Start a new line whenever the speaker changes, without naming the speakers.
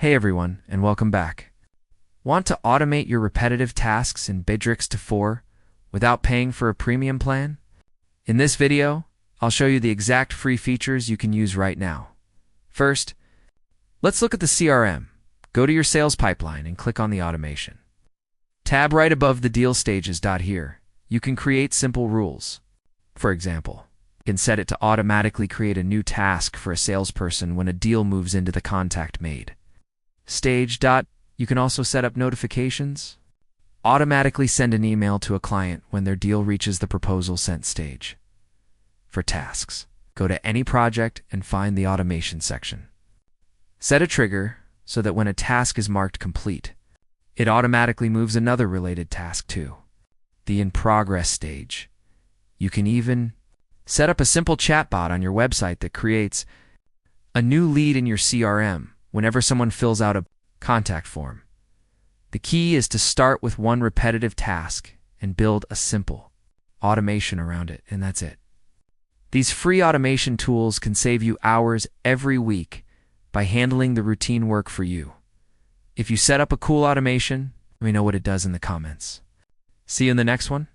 Hey everyone, and welcome back. Want to automate your repetitive tasks in Bittrex to 4 without paying for a premium plan? In this video, I'll show you the exact free features you can use right now. First, let's look at the CRM. Go to your sales pipeline and click on the automation. Tab right above the deal stages dot here. You can create simple rules. For example, you can set it to automatically create a new task for a salesperson when a deal moves into the contact made. Stage dot, you can also set up notifications. Automatically send an email to a client when their deal reaches the proposal sent stage. For tasks, go to any project and find the automation section. Set a trigger so that when a task is marked complete, it automatically moves another related task to the in progress stage. You can even set up a simple chatbot on your website that creates a new lead in your CRM whenever someone fills out a contact form. The key is to start with one repetitive task and build a simple automation around it, and that's it. These free automation tools can save you hours every week by handling the routine work for you. If you set up a cool automation, let me know what it does in the comments. See you in the next one.